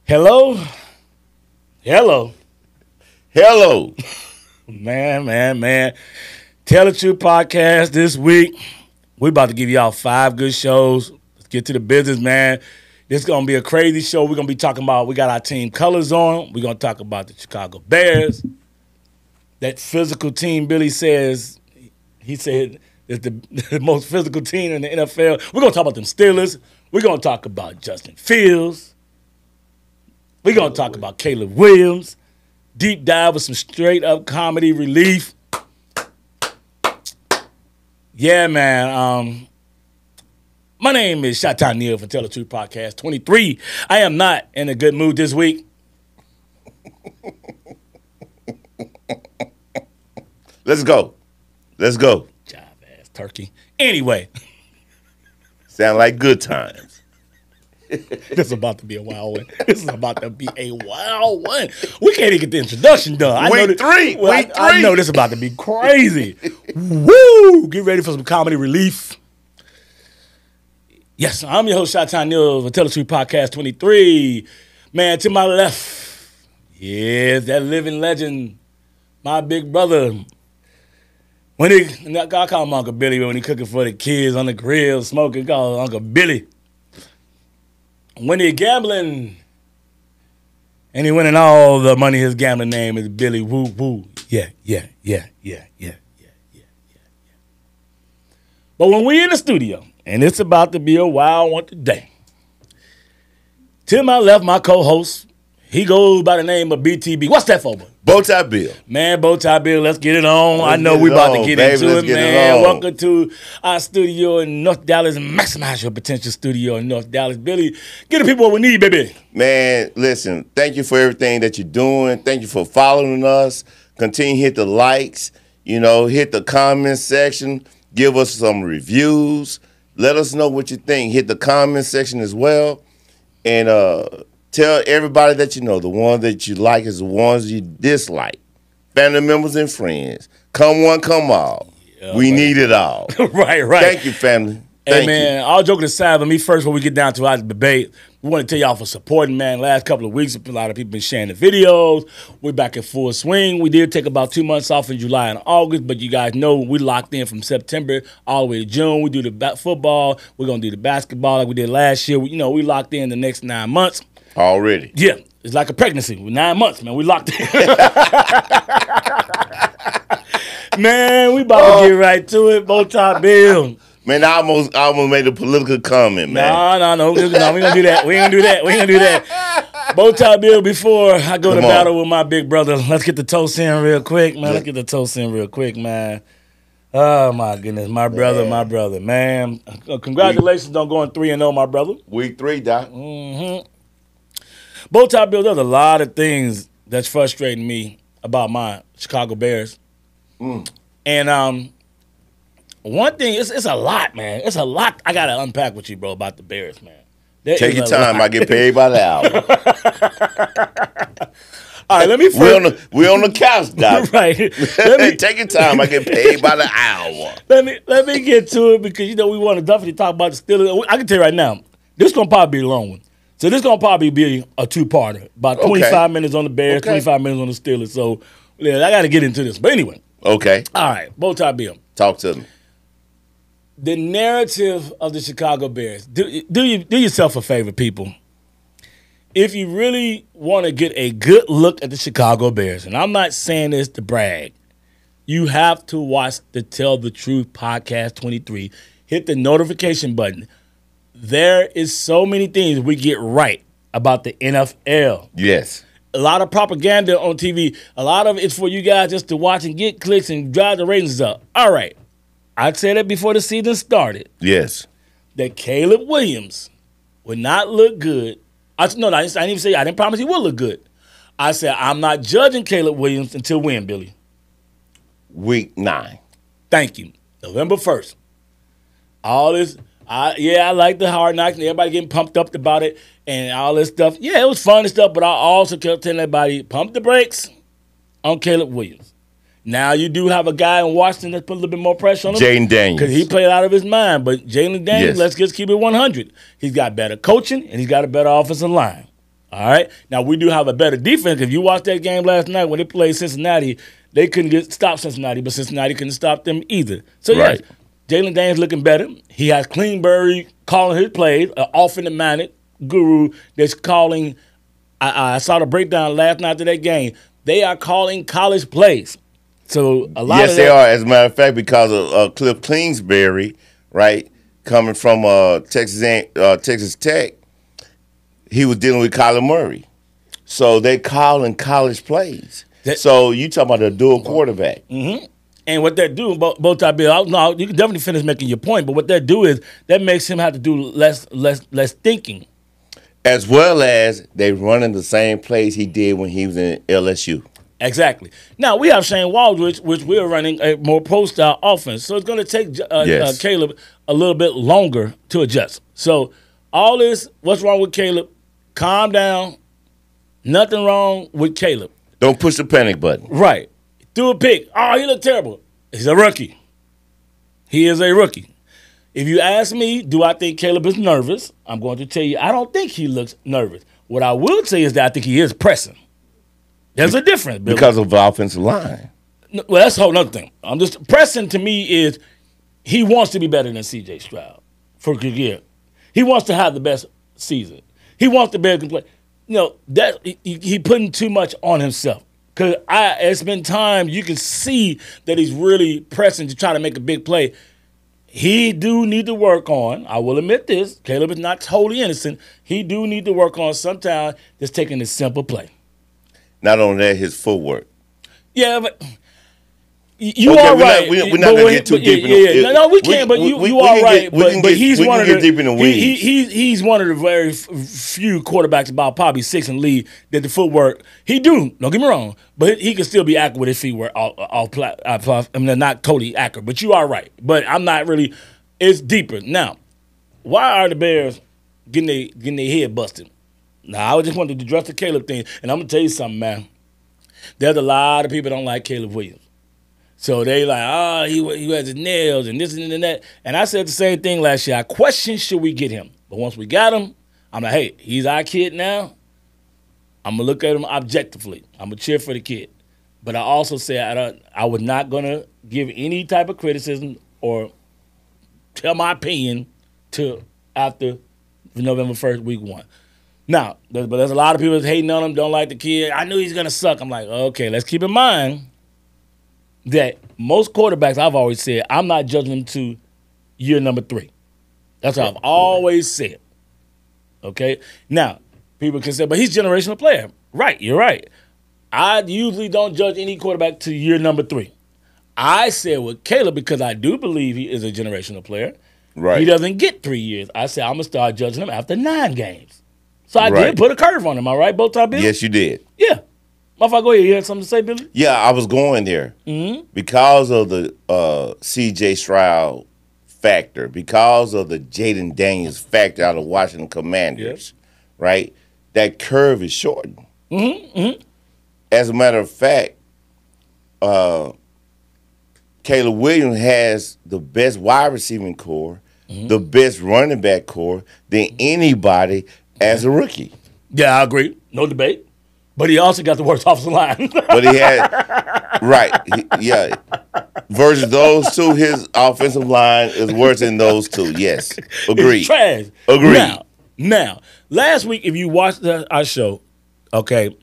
Hello? Hello. Hello. Man. Tell the Truth podcast this week. We about to give y'all 5 good shows. Let's get to the business, man. This is going to be a crazy show. We're going to be talking about, we got our team colors on. We're going to talk about the Chicago Bears. That physical team, Billy says, he said is the most physical team in the NFL. We're going to talk about them Steelers. We're going to talk about Justin Fields. We're going to talk about Caleb Williams. Deep dive with some straight up comedy relief. Yeah, man. My name is Shatan Neal from Tell the Truth Podcast 23. I am not in a good mood this week. Let's go. Jive ass turkey. Anyway. Sound like good times. This is about to be a wild one. We can't even get the introduction done. Week three. I know this is about to be crazy. Woo! Get ready for some comedy relief. Yes, I'm your host, Shatan Neal of Tell the Truth Podcast 23. Man, to my left, yes, that living legend, my big brother. I call him Uncle Billy when he cooking for the kids on the grill, smoking, call him Uncle Billy. When he gambling, and he winning all the money, his gambling name is Billy Woo Woo. Yeah. But when we in the studio, and it's about to be a wild one today, to my left, my co-host, he goes by the name of BTB. What's that for, boy? Bowtie Bill. Man, Bowtie Bill, let's get it on. I know we about to get into it, man. Welcome to our studio in North Dallas. Maximize your potential studio in North Dallas. Billy, get the people what we need, baby. Man, listen, thank you for everything that you're doing. Thank you for following us. Continue to hit the likes, hit the comment section. Give us some reviews. Let us know what you think. Hit the comment section as well. And tell everybody that you know the ones that you like is the ones you dislike. Family members and friends. Come one, come all. Yeah, we need it all. Right. Thank you, family. Hey, man, all joking aside, let me first, when we get down to our debate, we want to tell y'all for supporting, man. Last couple of weeks, a lot of people been sharing the videos. We're back in full swing. We did take about 2 months off in July and August, but you guys know we locked in from September all the way to June. We do the football. We're going to do the basketball like we did last year. We locked in the next 9 months. Already. Yeah. It's like a pregnancy. We're 9 months, man. We locked in. Man, we about to get right to it. Bowtie Bill. Man, I almost made a political comment, man. No. We ain't gonna do that. We ain't gonna do that. Bowtie Bill, before I go to battle with my big brother, let's get the toast in real quick, man. Oh, my goodness. My brother, man. Congratulations on going 3-0, my brother. Week 3, Doc. Mm-hmm. Bowtie Bill, there's a lot of things that's frustrating me about my Chicago Bears. And one thing, it's a lot, man. It's a lot I got to unpack with you, bro, about the Bears, man. Take your time. I get paid by the hour. All right, let me first. We on the couch, Doc. Right. Take your time. I get paid by the hour. Let me get to it because, we want to definitely talk about the Steelers. I can tell you right now, this is going to probably be a long one. So this is going to probably be a 2-parter. About 25 minutes on the Bears, 25 minutes on the Steelers. So, yeah, I got to get into this. But anyway. Okay. All right, Bowtie Bill. Talk to me. The narrative of the Chicago Bears. Do yourself a favor, people. If you really want to get a good look at the Chicago Bears, and I'm not saying this to brag, you have to watch the Tell the Truth Podcast 23. Hit the notification button. There is so many things we get right about the NFL. Yes. A lot of propaganda on TV. A lot of it's for you guys just to watch and get clicks and drive the ratings up. All right. I said it before the season started. Yes. That Caleb Williams would not look good. I didn't even say I didn't promise he would look good. I said I'm not judging Caleb Williams until when, Billy? Week 9. Thank you. November 1st. All this. I like the Hard Knocks and everybody getting pumped up about it and all this stuff. Yeah, it was fun and stuff, but I also kept telling everybody, pump the brakes on Caleb Williams. Now you do have a guy in Washington that put a little bit more pressure on him. Jayden Daniels. Because he played out of his mind. But Jayden Daniels, let's just keep it 100. He's got better coaching, and he's got a better offensive line. All right. Now we do have a better defense. If you watched that game last night when they played Cincinnati, they couldn't stop Cincinnati, but Cincinnati couldn't stop them either. So Right. yes, Jalen Daniels looking better. He has Klingberg calling his plays, an offensive-minded guru that's calling. I saw the breakdown last night of that game. They are calling college plays. So a lot Yes, of they that, are. As a matter of fact, because of Cliff Kingsbury, right, coming from Texas Tech, he was dealing with Kyler Murray. So they calling college plays. So you talking about a dual quarterback. Mm-hmm. And what they're doing, both I Bill, no, you can definitely finish making your point, but what they do is that makes him have to do less thinking. As well as they running the same plays he did when he was in LSU. Exactly. Now, we have Shane Waldridge, which we're running a more pro-style offense. So it's going to take Yes. Caleb a little bit longer to adjust. So all this, what's wrong with Caleb? Calm down. Nothing wrong with Caleb. Don't push the panic button. Right. Threw a pick. Oh, he looked terrible. He's a rookie. He is a rookie. If you ask me, do I think Caleb is nervous? I'm going to tell you, I don't think he looks nervous. What I will say is that I think he is pressing. There's a difference, Billy. Because of the offensive line. No, well, that's a whole other thing. I'm just pressing to me is he wants to be better than C.J. Stroud for a good year. He wants to have the best season. He wants to be able to play. That he putting too much on himself. Because it's been time you can see that he's really pressing to try to make a big play. He do need to work on, I will admit this, Caleb is not totally innocent. He do need to work on sometimes just taking a simple play. Not only that, his footwork. Yeah, but you Okay, are right. We're not going to get too deep in it. No, we can't. But you are right. But he's one of the deep in the weeds. He's one of the very few quarterbacks, about probably 6 in the league, that the footwork he do. Don't get me wrong, but he can still be accurate with his feet. I mean, not totally accurate. But you are right. But I'm not really. It's deeper now. Why are the Bears getting their head busted? Now I just wanted to address the Caleb thing, and I'm gonna tell you something, man. There's a lot of people that don't like Caleb Williams. So they like, he has his nails and this and that. And I said the same thing last year. I questioned, should we get him? But once we got him, I'm like, hey, he's our kid now. I'm going to look at him objectively. I'm going to cheer for the kid. But I also said I was not going to give any type of criticism or tell my opinion till after November 1st, week 1. Now, but there's a lot of people that's hating on him, don't like the kid. I knew he's going to suck. I'm like, okay, let's keep in mind that most quarterbacks, I've always said, I'm not judging them to year number 3. That's what I've always said. Okay? Now, people can say, but he's a generational player. Right, you're right. I usually don't judge any quarterback to year number 3. I said with Caleb, because I do believe he is a generational player, Right. he doesn't get 3 years. I said I'm going to start judging him after 9 games. So I Right. did put a curve on him, all right, both times, Billy? Yes, you did. Yeah. Motherfucker, go ahead. You had something to say, Billy? Yeah, I was going there because of the C.J. Stroud factor, because of the Jaden Daniels factor out of Washington Commanders, right? That curve is shortened. As a matter of fact, Caleb Williams has the best wide receiving core, the best running back core than anybody as a rookie. Yeah, I agree. No debate. But he also got the worst offensive line. But he had yeah. Versus those two, his offensive line is worse than those two. Yes, agreed. It's trash. Agreed. Now, last week, if you watched our show, okay,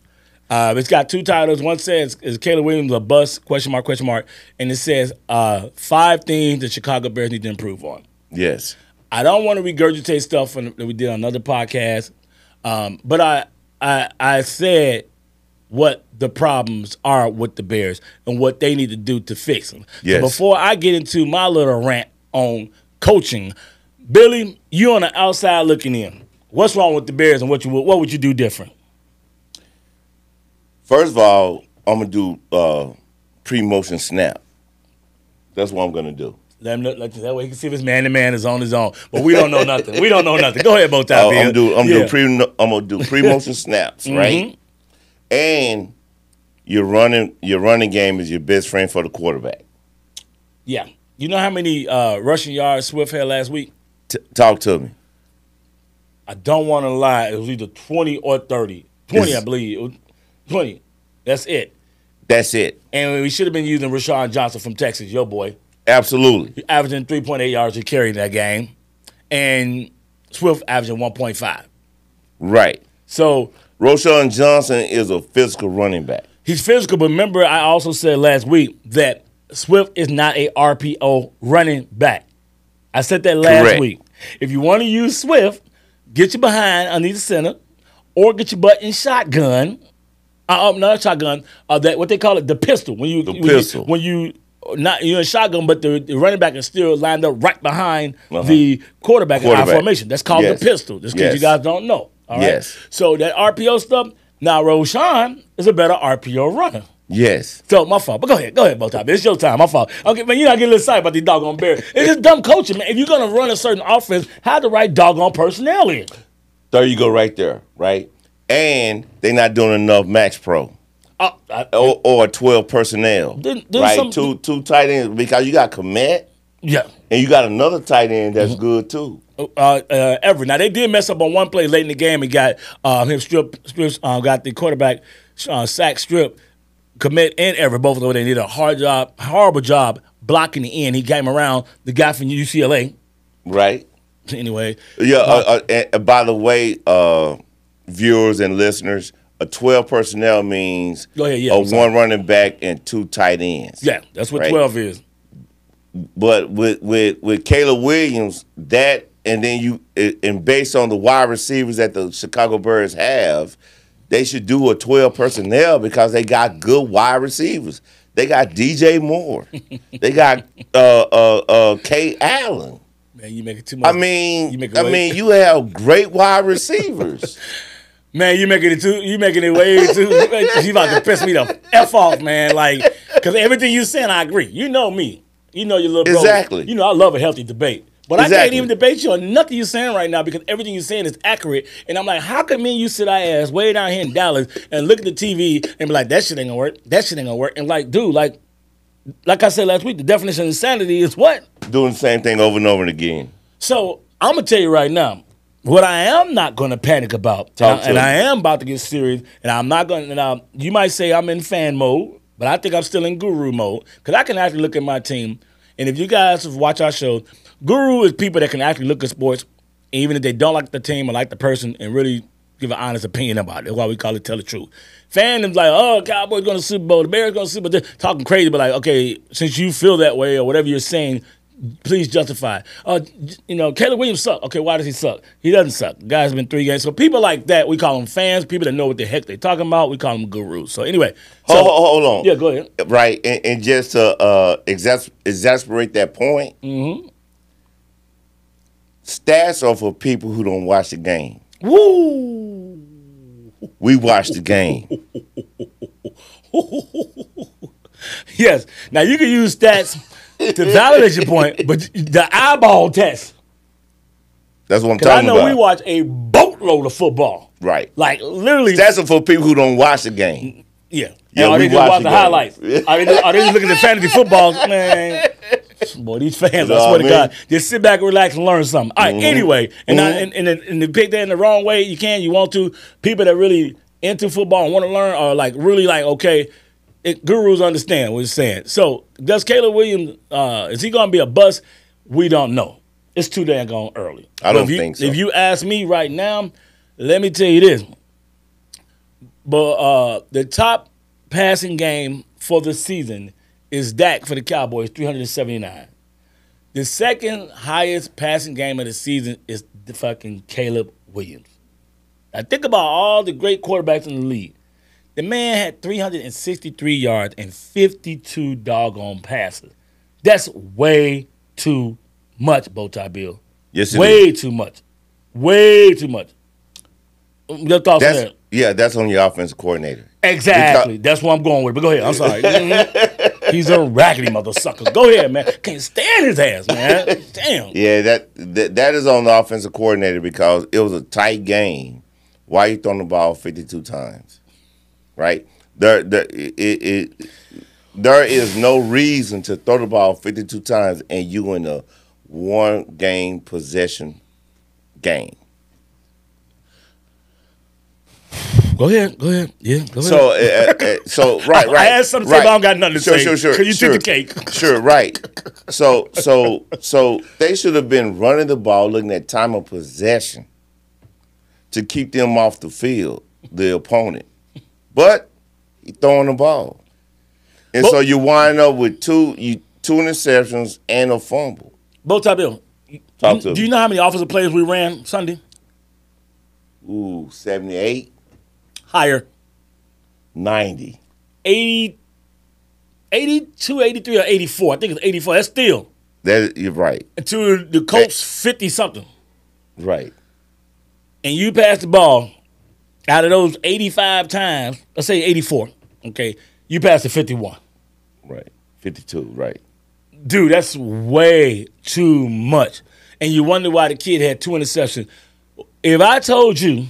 it's got 2 titles. One says, "Is Caleb Williams a bust?" ? And it says 5 things the Chicago Bears need to improve on. Yes. I don't want to regurgitate stuff that we did on another podcast, but I said what the problems are with the Bears and what they need to do to fix them. Yes. So before I get into my little rant on coaching, Billy, you on the outside looking in. What's wrong with the Bears and what would you do different? First of all, I'm gonna do pre-motion snap. That's what I'm gonna do. Let him know, that way he can see if his man-to-man is on his own. But we don't know nothing. We don't know nothing. Go ahead, Bow Tie Bill. I'm gonna do pre-motion snaps, right? And your running game is your best friend for the quarterback. Yeah. You know how many rushing yards Swift had last week? Talk to me. I don't want to lie. It was either 20 or 30. 20, I believe. It was 20. That's it. That's it. And we should have been using Rashawn Johnson from Texas, your boy. Absolutely. Averaging 3.8 yards a carry in that game. And Swift averaging 1.5. Right. So Rashawn Johnson is a physical running back. He's physical, but remember I also said last week that Swift is not a RPO running back. I said that last week. If you want to use Swift, get your behind underneath the center or get your butt in shotgun. Not shotgun. That what they call it, the pistol. When you're in shotgun, but the running back is still lined up right behind the quarterback in I formation. That's called the pistol. Just in case you guys don't know. All right. Yes. So that RPO stuff. Now Rashawn is a better RPO runner. Yes. So my fault. But go ahead, Bowtie. It's your time. My fault. Okay, man, you're not getting a little excited about these doggone Bears. It's just dumb coaching, man. If you're gonna run a certain offense, have the right doggone personnel in. There you go, right there, right? And they're not doing enough Max Pro. Or 12 personnel. Right? Two tight ends because you got Komet. Yeah. And you got another tight end that's good too. Everett. Now they did mess up on one play late in the game and got him got the quarterback sack strip. Komet and Everett, both of them, they did a horrible job blocking the end. He came around the guy from UCLA. Right. Anyway. Yeah. By the way, viewers and listeners, a 12 personnel means one running back and 2 tight ends. Yeah, that's what 12 is. But with Caleb Williams, that and then and based on the wide receivers that the Chicago Bears have, they should do a 12 personnel because they got good wide receivers. They got DJ Moore. They got Kay Allen. Man, you make it too much. You have great wide receivers. Man, you making it way too. You about to piss me the F off, man. Like, because everything you saying, I agree. You know me. You know your little bro. Exactly. You know I love a healthy debate. But I can't even debate you on nothing you're saying right now because everything you're saying is accurate. And I'm like, how can me and you sit our ass way down here in Dallas and look at the TV and be like, that shit ain't gonna work. That shit ain't gonna work. And like, dude, like I said last week, the definition of insanity is what? Doing the same thing over and over again. So I'm gonna tell you right now, what I am not gonna panic about, and I am about to get serious, and I'm not gonna. You might say I'm in fan mode, but I think I'm still in guru mode because I can actually look at my team. And if you guys watch our show, guru is people that can actually look at sports, even if they don't like the team or like the person, and really give an honest opinion about it. That's why we call it tell the truth. Fan is like, oh, Cowboys going to Super Bowl, the Bears going to Super Bowl, talking crazy, but like, okay, since you feel that way or whatever you're saying, please justify. Caleb Williams suck. Okay, why does he suck? He doesn't suck. The guy's been 3 games. So people like that, we call them fans. People that know what the heck they're talking about, we call them gurus. So anyway. Hold on. Yeah, go ahead. Right, and just to exasperate that point, stats are for people who don't watch the game. Woo! We watch the game. Yes. Now, you can use stats to validate your point, but the eyeball test. That's what I'm talking about. I know we watch a boatload of football. Right. Like, literally. Stats are for people who don't watch the game. Yeah. Are they just watching the highlights? Are they just looking at fantasy football? Man. Boy, these fans, I swear to God, just sit back and relax and learn something. All right, anyway, and to pick that in the wrong way, you want to. People that really into football and want to learn are like really like, okay, gurus understand what he's saying. So does Caleb Williams, is he going to be a bust? We don't know. It's too dang gone early. I don't think so. If you ask me right now, let me tell you this. But the top passing game for the season is Dak for the Cowboys, 379. The second highest passing game of the season is the fucking Caleb Williams. Now think about all the great quarterbacks in the league. The man had 363 yards and 52 doggone passes. That's way too much, Bowtie Bill. Yes, it is. Way too much. Way too much. Your thoughts on that? Yeah, that's on your offensive coordinator. Exactly. That's what I'm going with. But go ahead. I'm sorry. He's a raggedy mother sucker. Go ahead, man. Can't stand his ass, man. Damn. Yeah, that is on the offensive coordinator because it was a tight game. Why you throwing the ball 52 times? Right? There is no reason to throw the ball 52 times and you in a one-game possession game. Go ahead. Yeah, go ahead. So right. I had something to say, but I don't got nothing to say. Sure. Because you took the cake. Sure, right. So they should have been running the ball, looking at time of possession to keep them off the field, the opponent. But he throwing the ball. And so you wind up with two interceptions and a fumble. Both top Bill. Do you know how many offensive plays we ran Sunday? Ooh, 78. Higher. 90. 80, 82, 83, or 84. I think it's 84. That's still. You're right. And to the Colts, 50-something. Right. And you pass the ball, out of those 85 times, let's say 84, okay, you passed it 51. Right. 52, right. Dude, that's way too much. And you wonder why the kid had 2 interceptions. If I told you,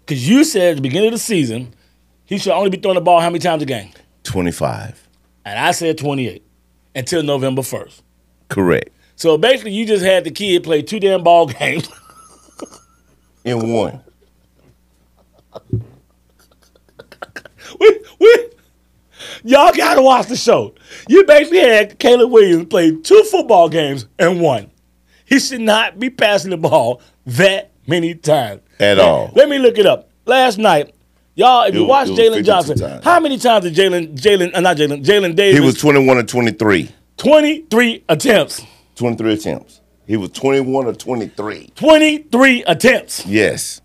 because you said at the beginning of the season, he should only be throwing the ball how many times a game? 25. And I said 28 until November 1st. Correct. So basically, you just had the kid play 2 damn ball games. In one. Y'all got to watch the show. You basically had Caleb Williams play 2 football games and 1. He should not be passing the ball that many times. At all. Let me look it up. Last night, y'all, if you watch Jalen Johnson, times. how many times did Jalen Davis? He was 21 or 23. 23 attempts. 23 attempts. He was 21 or 23. 23 attempts. Yes.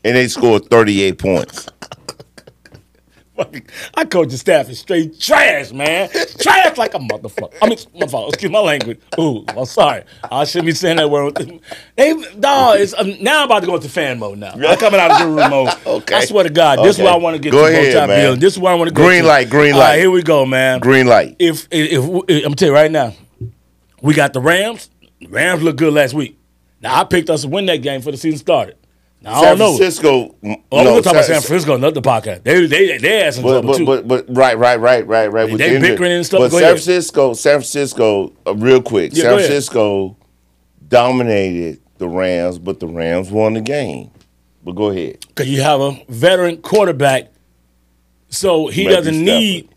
And they scored 38 points. I coach the staff is straight trash, man. Trash like a motherfucker. I mean, my fault. Excuse my language. Ooh, I'm sorry. I shouldn't be saying that word. Now I'm about to go into fan mode now. I'm coming out of guru mode. Okay. I swear to God, this is where I want to get go to. Ahead, man. This is where I want to go Green to. light. All right, here we go, man. Green light. If I'm going to tell you right now, we got the Rams. The Rams looked good last week. Now, I picked us to win that game before the season started. Now, I don't know. San Francisco. We're going to talk about San Francisco, another podcast. They had some trouble, too. But right. They bickering and stuff. But San Francisco, real quick. Yeah, San Francisco dominated the Rams, but the Rams won the game. But go ahead. Because you have a veteran quarterback, so he doesn't need.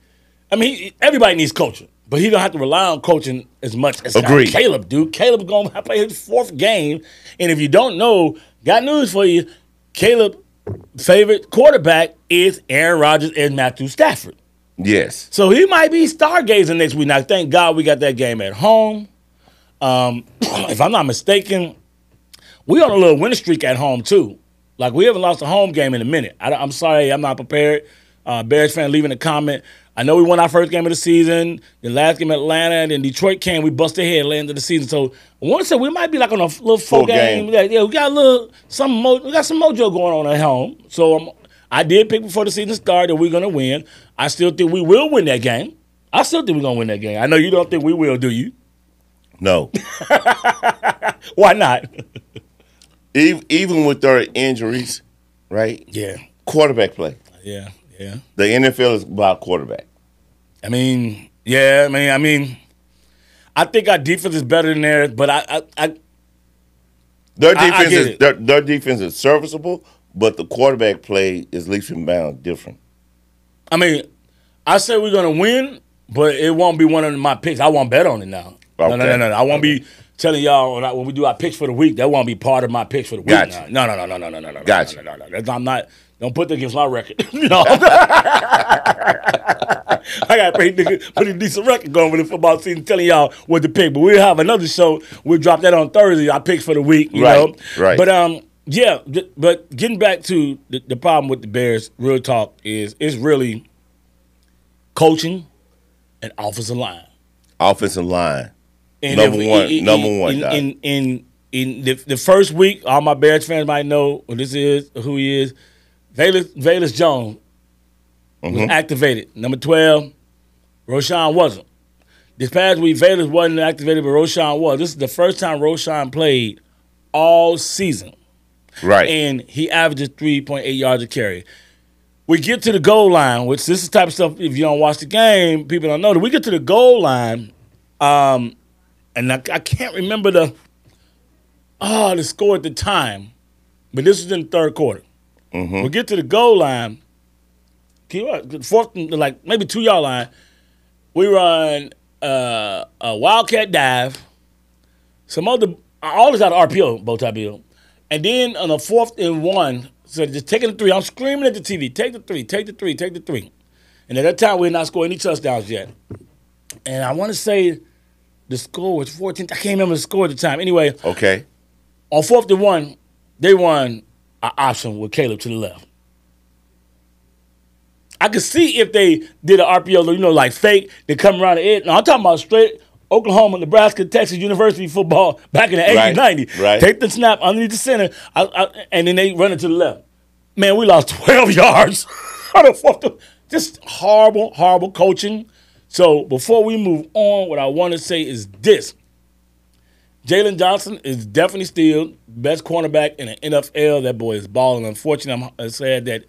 I mean, everybody needs coaching, but he don't have to rely on coaching as much as Caleb do. Caleb's going to play his 4th game, and if you don't know, got news for you. Caleb's favorite quarterback is Aaron Rodgers and Matthew Stafford. Yes. So he might be stargazing next week. Now, thank God we got that game at home. If I'm not mistaken, we on a little winning streak at home, too. Like, we haven't lost a home game in a minute. I'm sorry, I'm not prepared. Bears fan leaving a comment. I know we won our first game of the season. The last game at Atlanta, and then Detroit came. We busted head at the end of the season. So I want to say we might be like on a little 4 game. Yeah, we got we got some mojo going on at home. So I did pick before the season started that we're going to win. I still think we will win that game. I still think we're going to win that game. I know you don't think we will, do you? No. Why not? Even with their injuries, right? Yeah. Quarterback play. Yeah. The NFL is about quarterback. I mean, I think our defense is better than theirs, but their defense is serviceable, but the quarterback play is leaps and bounds different. I mean, I say we're gonna win, but it won't be one of my picks. I won't bet on it now. Okay. No. I won't be telling y'all when we do our picks for the week. That won't be part of my picks for the week. Gotcha. No. Gotcha. No. I'm not. Don't put that against my record. No. I got a pretty decent record going with the football season, telling y'all what to pick. But we'll have another show. We'll drop that on Thursday. Our picks for the week. You know? Right. But but getting back to the problem with the Bears, real talk is it's really coaching and offensive line. Offensive line. And number one. In the first week, all my Bears fans might know who he is. Velus Jones was activated. Number 12, Roshan wasn't. This past week, Velus wasn't activated, but Roshan was. This is the first time Roshan played all season. Right. And he averages 3.8 yards a carry. We get to the goal line, which this is the type of stuff, if you don't watch the game, people don't know that. We get to the goal line, and I can't remember the score at the time, but this was in the third quarter. Mm-hmm. We get to the goal line, fourth, like maybe 2-yard line. We run a wildcat dive. All this out of RPO, bow tie bill. And then on the 4th and 1, so just taking the 3. I'm screaming at the TV, take the 3, take the 3, take the 3. And at that time, we had not scored any touchdowns yet. And I want to say the score was 14. I can't remember the score at the time. Anyway, Okay. on 4th and 1, they run an option with Caleb to the left. I could see if they did an RPO, like fake, they come around the edge. No, I'm talking about straight Oklahoma, Nebraska, Texas University football back in the 80s, 90s. Right. Take the snap underneath the center, and then they run it to the left. Man, we lost 12 yards. Just horrible, horrible coaching. So before we move on, what I want to say is this. Jalen Johnson is definitely still best cornerback in the NFL. That boy is balling. Unfortunately, I'm sad that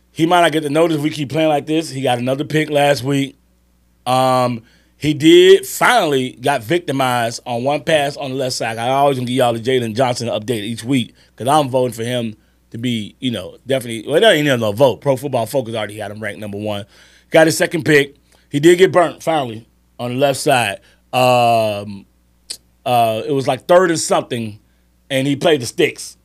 he might not get the notice if we keep playing like this. He got another pick last week. He did finally got victimized on one pass on the left side. I always gonna give y'all the Jalen Johnson update each week because I'm voting for him to be, definitely. Well, that ain't even no vote. Pro Football Focus already had him ranked number 1. Got his second pick. He did get burnt finally on the left side. It was like 3rd and something, and he played the sticks,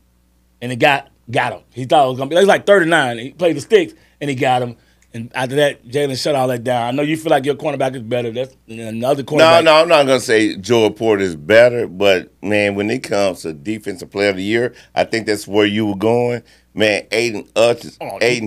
and it got him. He thought it was gonna be. It was like 3rd and 9. He played the sticks, and he got him. And after that, Jalen shut all that down. I know you feel like your cornerback is better. That's another cornerback. No, I'm not going to say Joe Porter is better, but, man, when it comes to Defensive Player of the Year, I think that's where you were going. Man, Aiden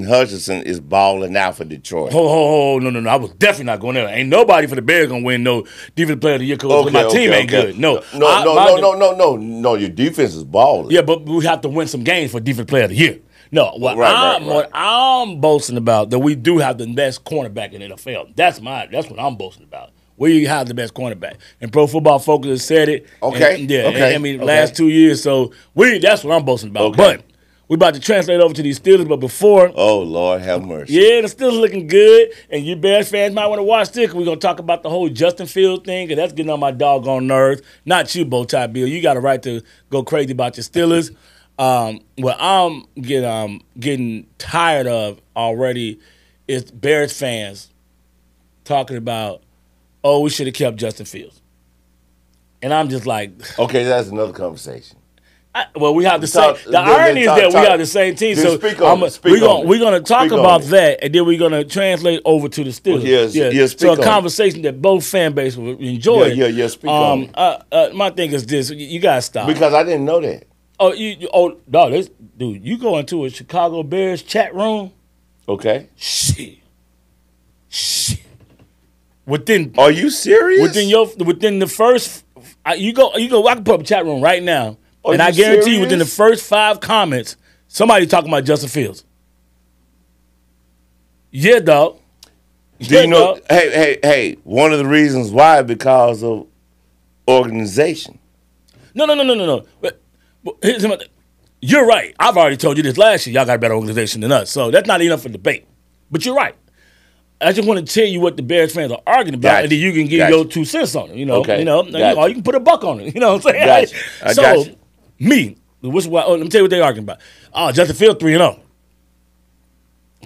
Hutchinson is balling out for Detroit. No. I was definitely not going there. Ain't nobody for the Bears going to win no Defensive Player of the Year because my team ain't good. No. No, your defense is balling. Yeah, but we have to win some games for Defensive Player of the Year. No, what I'm boasting about, that we do have the best cornerback in the NFL. That's what I'm boasting about. We have the best cornerback. And Pro Football Focus has said it. Okay. Last 2 years. So that's what I'm boasting about. Okay. But we're about to translate over to these Steelers. But before. Oh, Lord, have mercy. Yeah, the Steelers looking good. And you Bears fans might want to watch this. We're going to talk about the whole Justin Fields thing, because that's getting on my doggone nerves. Not you, Bowtie Bill. You got a right to go crazy about your Steelers. What I'm getting tired of already is Bears fans talking about, we should have kept Justin Fields. And I'm just like... Okay, that's another conversation. We have the same... The irony is that we have the same team. So we're going to talk about that, and then we're going to translate over to the Steelers. So a conversation that both fan base will enjoy. Yeah, speak on it. My thing is this. You got to stop. Because I didn't know that. Dude, you go into a Chicago Bears chat room. Okay. Shit. Are you serious? Within the first, you go. I can put up a chat room right now, and I guarantee you, within the first 5 comments, somebody talking about Justin Fields. Yeah, dog. Do you know? Hey. One of the reasons why, because of organization. No. But you're right. I've already told you this last year. Y'all got a better organization than us, so that's not enough for debate. But you're right. I just want to tell you what the Bears fans are arguing about, and then you can give your 2 cents on it. Okay. Or you can put a buck on it. You know what I'm saying? Got you. Me, let me tell you what they're arguing about. Justin Fields 3-0.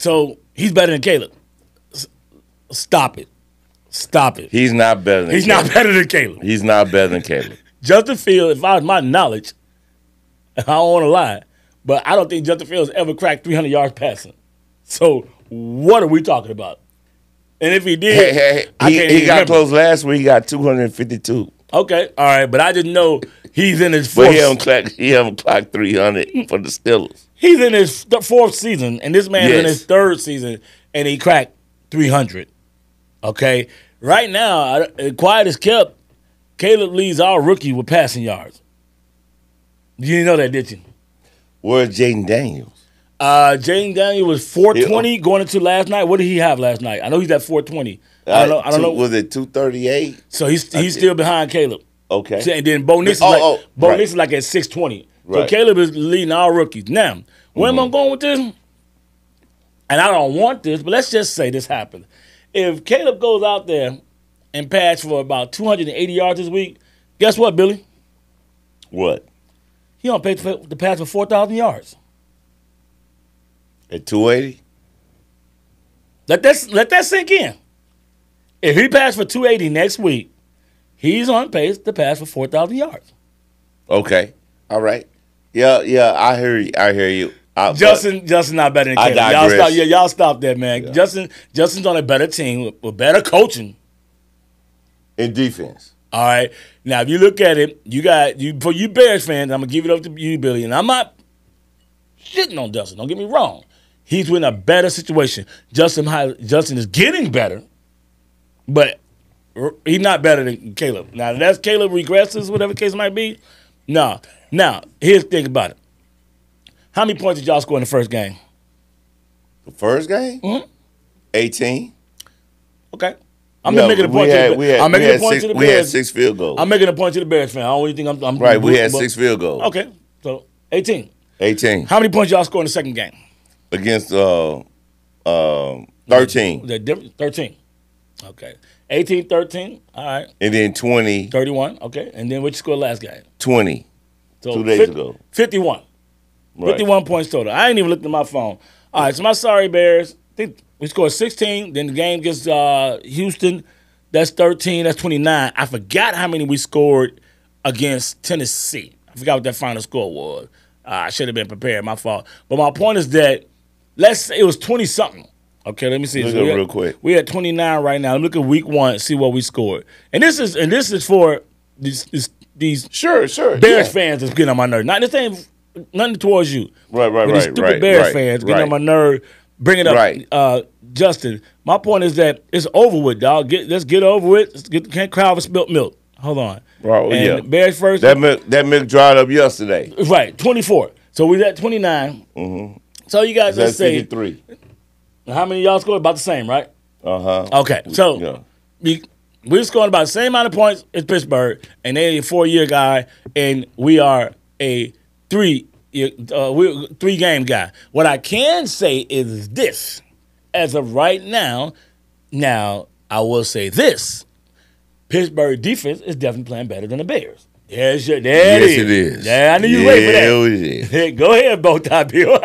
So he's better than Caleb. Stop it. He's not better than Caleb. He's not better than Caleb. Justin Fields, if I was my knowledge, I don't want to lie, but I don't think Justin Fields ever cracked 300 yards passing. So what are we talking about? And if he did, he got close last week. He got 252. Okay, all right, but I didn't know he's in his fourth. But he haven't clocked 300 for the Steelers. He's in his 4th season, and this man's in his 3rd season, and he cracked 300. Okay, right now, quiet as kept, Caleb leads our rookie with passing yards. You didn't know that, did you? Where's Jaden Daniels? Jaden Daniels was 420 going into last night. What did he have last night? I know he's at 420. I don't know. Was it 238? So he's still behind Caleb. Okay. And then Bo Nix is like at 620. So Caleb is leading our rookies. Now, where am I going with this? And I don't want this, but let's just say this happened. If Caleb goes out there and pass for about 280 yards this week, guess what, Billy? What? He on pace to pass for 4,000 yards. At 280? Let that sink in. If he passed for 280 next week, he's on pace to pass for 4,000 yards. Okay. All right. Yeah, I hear you. Justin not better than I Caleb. digress. Y'all stop that, man. Yeah. Justin's on a better team with better coaching. In defense. All right. Now, if you look at it, for you Bears fans, I'm gonna give it up to you, Billy, and I'm not shitting on Justin. Don't get me wrong. He's in a better situation. Justin is getting better, but he's not better than Caleb. Now, that's Caleb regresses, whatever the case might be. No. Now, here's the thing about it. How many points did y'all score in the first game? The first game? Mm-hmm. 18. Okay. I'm just making a point to the Bears. I'm making a point to the Bears. We had 6 field goals. I'm making a point to the Bears fan. I don't really think I'm right, we had 6 field goals. Okay. So 18. 18. How many points y'all score in the second game? Against 13. 13. Okay. 18-13. All right. And then 20. 31. Okay. And then what you scored last game? 20. So 2 days ago. 51. Right. 51 points total. I ain't even looked at my phone. All right. So my sorry Bears. I think we scored 16. Then the game against Houston. That's 13. That's 29. I forgot how many we scored against Tennessee. I forgot what that final score was. I should have been prepared. My fault. But my point is that let's say it was 20-something. Okay, let me see. Look real quick. We at 29 right now. Look at week 1 and see what we scored. And this is for these sure Bears fans that's getting on my nerve. Not this ain't nothing towards you. Right. These stupid Bears fans getting on my nerve. Bring it up, Justin. My point is that it's over with, dog. Let's get over it. Can't cry over spilt milk. Hold on. Right, and yeah. Bears first. That milk dried up yesterday. Right, 24. So we at 29. Mm-hmm. So you guys just say 53. How many of y'all scored? About the same, right? Okay, so yeah. we're scoring about the same amount of points as Pittsburgh, and they're a 4-year guy, and we are a 3-game guy. What I can say is this. As of right now, I will say this. Pittsburgh defense is definitely playing better than the Bears. Yes, it is. Yeah, I knew you were waiting for that. It is. Go ahead, Bowtie Bill.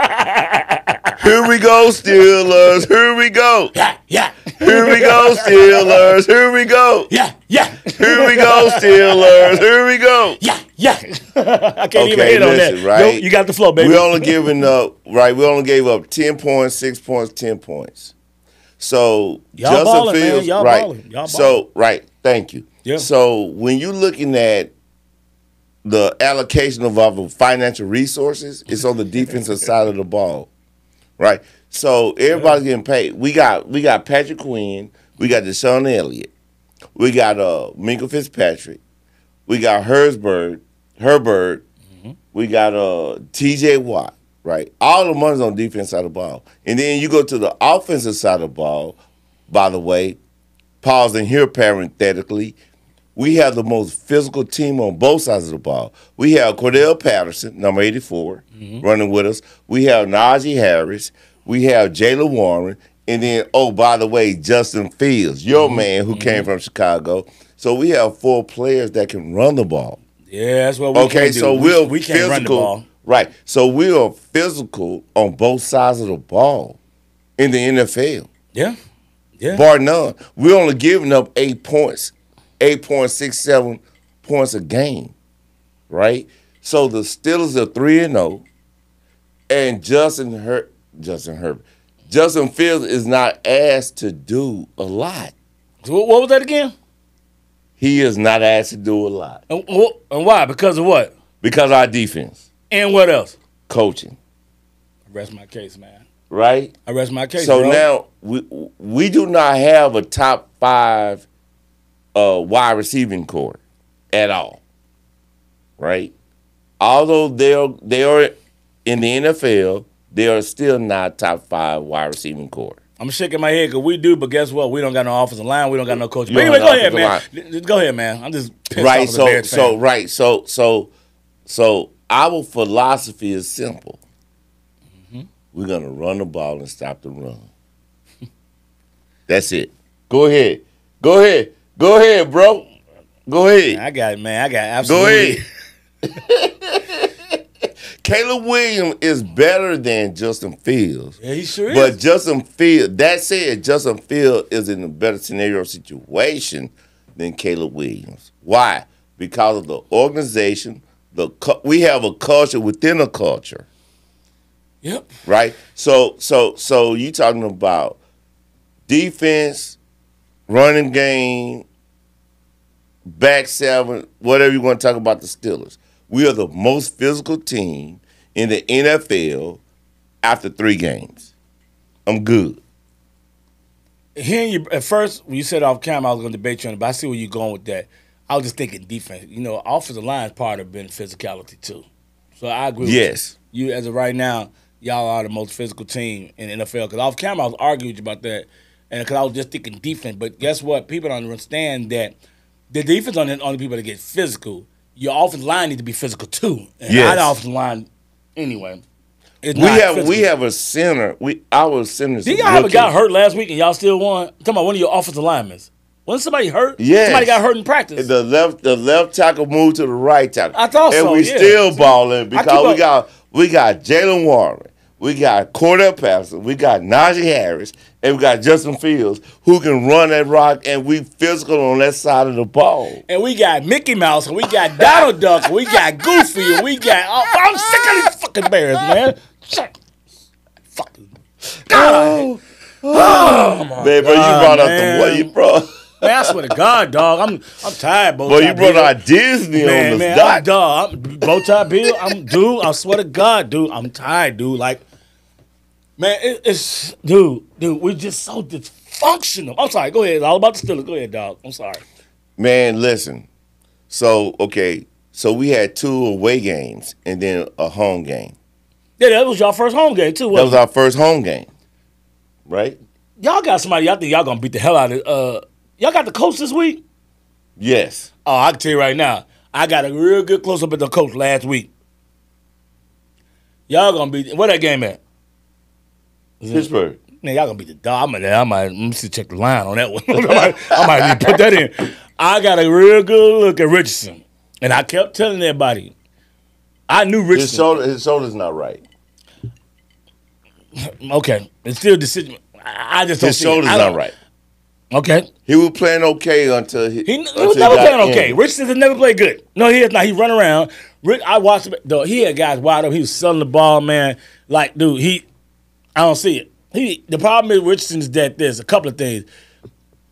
Here we go, Steelers. Here we go. Yeah. Here we go, Steelers. Here we go. Yeah. Here we go, Steelers. Here we go. Yeah. I can't even hit on that. Right? You got the flow, baby. We only gave up 10 points, 6 points, 10 points. So y'all Justin balling, Fields, man. Y'all right? balling. Y'all So thank you. Yeah. So when you're looking at the allocation of our financial resources, it's on the defensive side of the ball, right? So everybody's getting paid. We got Patrick Quinn, we got Deshaun Elliott, we got Minkah Fitzpatrick, we got Herbert, we got T.J. Watt, right? All the money's on the defense side of the ball, and then you go to the offensive side of the ball. By the way, pausing here parenthetically. We have the most physical team on both sides of the ball. We have Cordell Patterson, number 84, running with us. We have Najee Harris. We have Jaylen Warren. And then, by the way, Justin Fields, your man who came from Chicago. So we have 4 players that can run the ball. Yeah, that's what we can do. So we can't run the ball. Right. So we are physical on both sides of the ball in the NFL. Yeah. Bar none. We're only giving up 8 points. 8.67 points a game, right? So the Steelers are 3-0, and Justin Fields is not asked to do a lot. So what was that again? He is not asked to do a lot. And why? Because of what? Because our defense. And what else? Coaching. I rest my case, man. Right? I rest my case, So bro. now we do not have a top 5 wide receiving core at all, right? Although they are in the NFL, they are still not top 5 wide receiving core. I'm shaking my head because we do, but guess what? We don't got no offensive line. We don't got no coach. But anyway, go ahead, man. Go ahead, man. I'm just pissed off as a Bears fan. So our philosophy is simple. We're gonna run the ball and stop the run. That's it. Go ahead, bro. Go ahead. I got it, man. I got absolutely. Go ahead. Caleb Williams is better than Justin Fields. Yeah, he sure is. But Justin Fields, that said, Justin Fields is in a better scenario situation than Caleb Williams. Why? Because of the organization. We have a culture within a culture. Yep. Right? So you talking about defense, running game, back seven, whatever you want to talk about the Steelers. We are the most physical team in the NFL after 3 games. I'm good. Hearing you at first, when you said off camera, I was going to debate you on it, but I see where you're going with that. I was just thinking defense. You know, offensive line is part of being physicality too. So I agree with Yes. you. As of right now, y'all are the most physical team in the NFL. Because off camera, I was arguing with you about that, and because I was just thinking defense. But guess what? People don't understand that the defense on the people that get physical. Your offensive line need to be physical too. And Yes. our offensive line, anyway. We have a center. Our centers. Did y'all have a guy hurt last week and y'all still won? I'm talking about one of your offensive linemen. Wasn't somebody hurt? Yes. Somebody got hurt in practice. The left tackle moved to the right tackle. I thought and so, we yeah. still balling because we got Jalen Warren, we got Cordell Patterson, we got Najee Harris, and we got Justin Fields who can run that rock, and we physical on that side of the ball. And we got Mickey Mouse, and we got Donald Duck, and we got Goofy, and we got. I'm sick of these fucking Bears, man. Shit. Fucking. God. Oh, my Man, bro, you God, brought man. up the what you brought. Man, I swear to God, dog. I'm tired, Bow Boy, Tie you brought Bill. out Disney on the Man, dot. dog. I'm Bow Tie Bill. I swear to God, dude. I'm tired, dude. Like, man, it's dude. We're just so dysfunctional. I'm sorry. Go ahead. It's all about the Steelers. Go ahead, dog. I'm sorry. Man, listen. So we had 2 away games and then a home game. Yeah, that was y'all first home game too. That was our first home game, right? Y'all got somebody. Y'all think y'all gonna beat the hell out of. Y'all got the coach this week. Yes. Oh, I can tell you right now. I got a real good close up at the coach last week. Y'all gonna beat. Where that game at? Pittsburgh. Man, y'all gonna beat the dog. Let me see, check the line on that one. I might need to put that in. I got a real good look at Richardson, and I kept telling everybody. I knew Richardson. His shoulder's not right. Okay, it's still a decision. I just don't His see it. shoulder's not right. Okay, He was playing okay until he was never playing okay. Richardson has never played good. No, he has not. He run around. I watched him. Though he had guys wide open. He was selling the ball, man. Like, dude, I don't see it. The problem is Richardson is that there's a couple of things.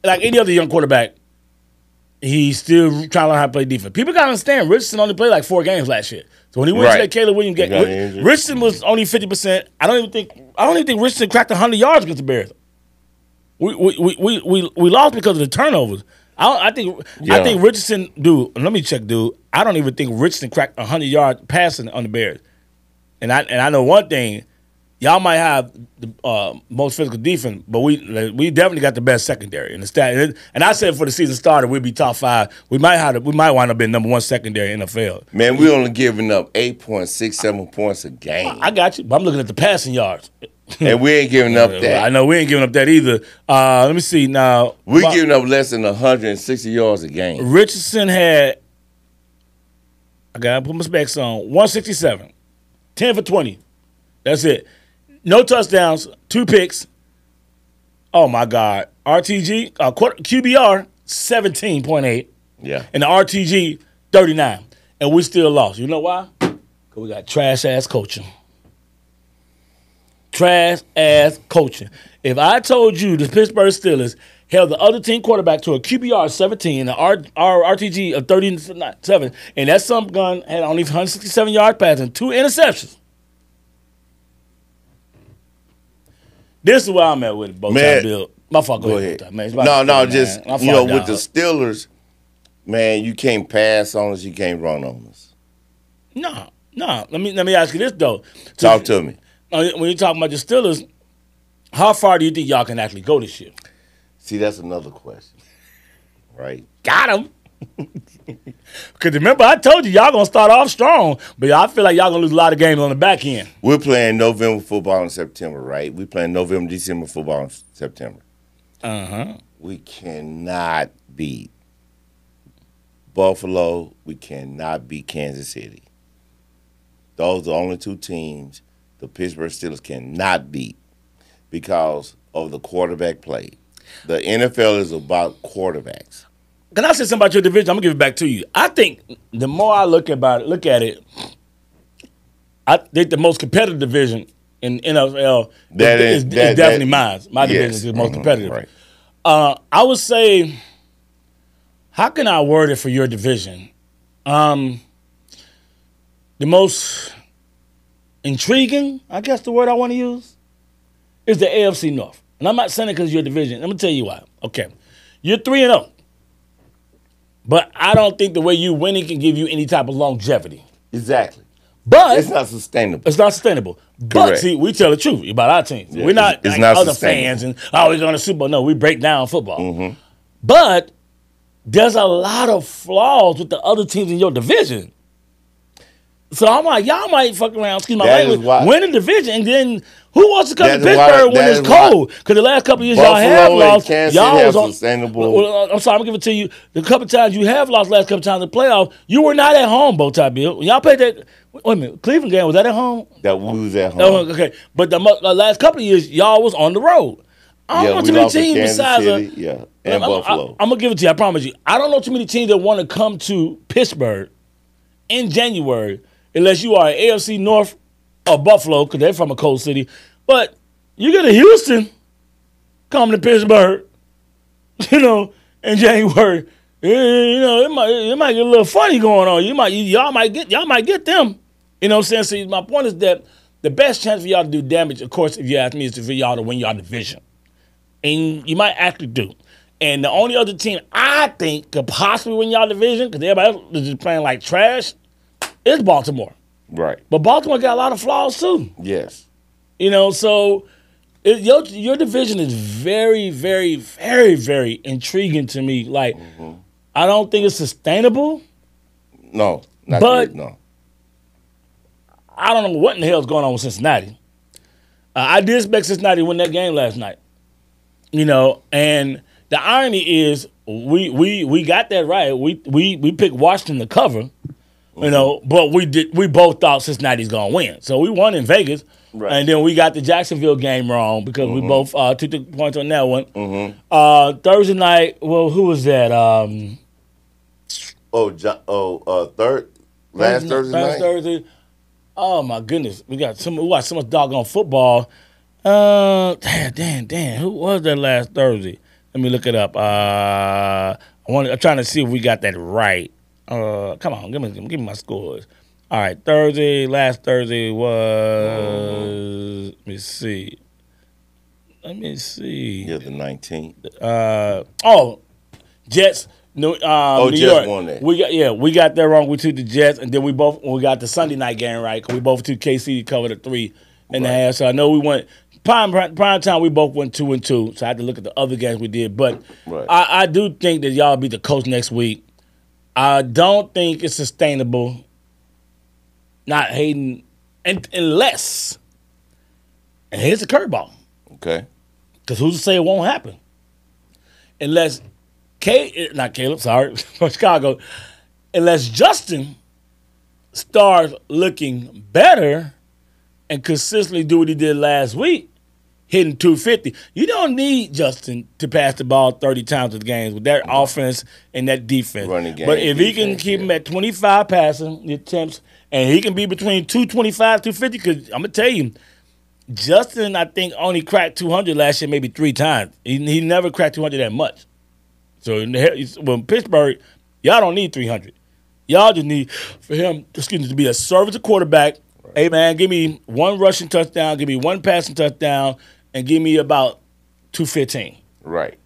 Like any other young quarterback, he's still trying to learn how to play defense. People gotta understand Richardson only played like 4 games last year. So when he went to that Caleb Williams game, Richardson was only 50%. I don't even think Richardson cracked 100 yards against the Bears. We lost because of the turnovers. I think Richardson, dude. Let me check, dude. I don't even think Richardson cracked 100 yards passing on the Bears. And I know one thing. Y'all might have the most physical defense, but we definitely got the best secondary in the stat. And I said for the season started, we'd be top 5. We might wind up being number 1 secondary in the NFL. Man, we only giving up 8.67 points a game. I got you, but I'm looking at the passing yards. And we ain't giving up that. I know we ain't giving up that either. Let me see now. We giving up less than 160 yards a game. Richardson had, I gotta put my specs on, 167, 10 for 20. That's it. No touchdowns, 2 picks. Oh my God. RTG, QBR, 17.8. Yeah. And the RTG, 39. And we still lost. You know why? Because we got trash-ass coaching. Trash-ass coaching. If I told you the Pittsburgh Steelers held the other team quarterback to a QBR of 17 and our RTG of 37, and that some gun had only 167 yards passing, 2 interceptions. This is where I'm at with it, Bow Tie Bill. My fault. Go ahead. Man. No, just, with the Steelers, man, you can't pass on us, you can't run on us. No. Let me ask you this, though. Talk to me. When you're talking about the Steelers, how far do you think y'all can actually go this year? See, that's another question, right? Got him. Because remember, I told you, y'all going to start off strong, but I feel like y'all going to lose a lot of games on the back end. We're playing November football in September, right? We're playing November, December football in September. Uh-huh. We cannot beat Buffalo. We cannot beat Kansas City. Those are the only two teams the Pittsburgh Steelers cannot beat because of the quarterback play. The NFL is about quarterbacks. Can I say something about your division? I'm gonna give it back to you. I think the more I look at it, I think the most competitive division in NFL is definitely mine. My division is the most competitive. Right. I would say, how can I word it for your division? The most intriguing, I guess the word I want to use, is the AFC North. And I'm not saying it because of your division. Let me tell you why. Okay. You're 3-0. But I don't think the way you winning can give you any type of longevity. Exactly. But it's not sustainable. It's not sustainable. But see, we tell the truth about our team. Yeah, we're not like not other fans and we're going to Super Bowl. No, we break down football. Mm-hmm. But there's a lot of flaws with the other teams in your division. So I'm like, y'all might fuck around, excuse my language, win a division, and then who wants to come to Pittsburgh when it's cold? Because the last couple of years y'all have lost. Y'all was on sustainable. Well, I'm sorry, I'm gonna give it to you. The couple times you have lost, last couple times in the playoffs, you were not at home, Bowtie Bill. When y'all played that, wait a minute, Cleveland game, was that at home? That was at home. Oh, okay, but the last couple of years, y'all was on the road. I don't know too many teams besides and Buffalo. I'm gonna give it to you. I promise you. I don't know too many teams that want to come to Pittsburgh in January. Unless you are AFC North or Buffalo, because they're from a cold city. But you get to Houston, come to Pittsburgh, in January. It might get a little funny going on. Y'all might get them. You know what I'm saying? So my point is that the best chance for y'all to do damage, of course, if you ask me, is for y'all to win your division. And you might actually do. And the only other team I think could possibly win y'all division, because everybody else is just playing like trash, it's Baltimore. Right. But Baltimore got a lot of flaws too. Yes. So your division is very, very, very, very intriguing to me. Like, I don't think it's sustainable. No. No. I don't know what in the hell is going on with Cincinnati. I did expect Cincinnati to win that game last night. And the irony is we got that right. We picked Washington to cover. But we both thought Cincinnati's gonna win. So we won in Vegas, right. And then we got the Jacksonville game wrong because we both took the points on that one. Thursday night, well, who was that? Last Thursday night. Thursday. Oh my goodness, we watched so much doggone football. Damn, who was that last Thursday? Let me look it up. I'm trying to see if we got that right. Come on, give me my scores. All right, last Thursday was, let me see. Yeah, the 19th. Jets. New Jets York. Won that. We got that wrong. We took the Jets, and then we got the Sunday night game right, because we both took KC covered at 3.5. So I know we went prime time. We both went 2-2. So I had to look at the other games we did, but I do think that y'all beat the coach next week. I don't think it's sustainable, not hating, unless, and here's the curveball. Okay. Because who's to say it won't happen? Unless, from Chicago, unless Justin starts looking better and consistently do what he did last week, hitting 250. You don't need Justin to pass the ball 30 times with games with that offense and that defense. Running game, but if he can keep him at 25 passing attempts, and he can be between 225, 250, because I'm going to tell you, Justin, I think, only cracked 200 last year maybe 3 times. He never cracked 200 that much. So when Pittsburgh, y'all don't need 300. Y'all just need for him to be a service quarterback. Right. Hey, man, give me 1 rushing touchdown, give me 1 passing touchdown, and give me about 215. Right.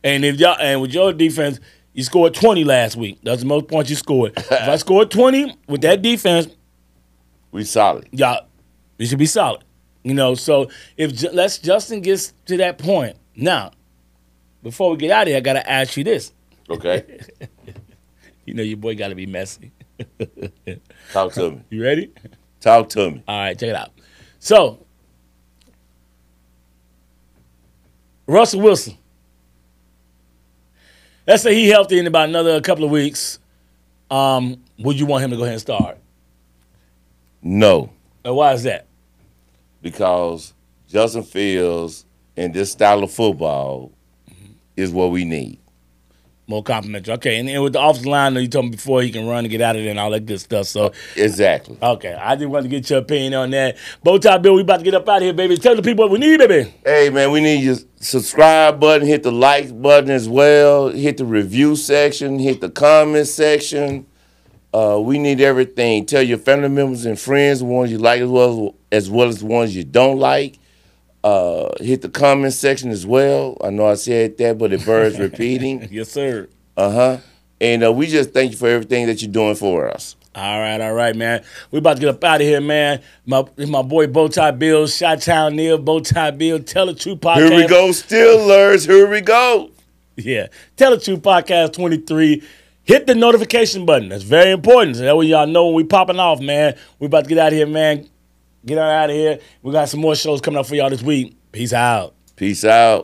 And with your defense, you scored 20 last week. That's the most points you scored. If I scored 20 with that defense, we solid. Y'all, we should be solid. So if Justin gets to that point. Now, before we get out of here, I got to ask you this. Okay. Your boy got to be messy. Talk to me. You ready? Talk to me. All right, check it out. So, Russell Wilson. Let's say he's healthy in about another couple of weeks. Would you want him to go ahead and start? No, And why is that? because Justin Fields and this style of football is what we need. More complimentary. Okay, and with the offensive line, you told me before he can run and get out of there and all that good stuff. So Exactly. okay, I just wanted to get your opinion on that. Bowtie Bill, we about to get up out of here, baby. Tell the people what we need, baby. Hey, man, we need your subscribe button, hit the like button as well, hit the review section, hit the comment section. We need everything. Tell your family members and friends the ones you like as well as the ones you don't like. Hit the comment section as well. I know I said that, but it bears repeating. Yes, sir. And we just thank you for everything that you're doing for us. All right, man. We about to get up out of here, man. My boy Bowtie Bill, Chi-Town Neil, Bowtie Bill, Tell the Truth Podcast. Here we go, Steelers. Here we go. Yeah. Tell the Truth Podcast 23. Hit the notification button. That's very important. So that way y'all know when we popping off, man. We about to get out of here, man. Get out of here. We got some more shows coming up for y'all this week. Peace out. Peace out.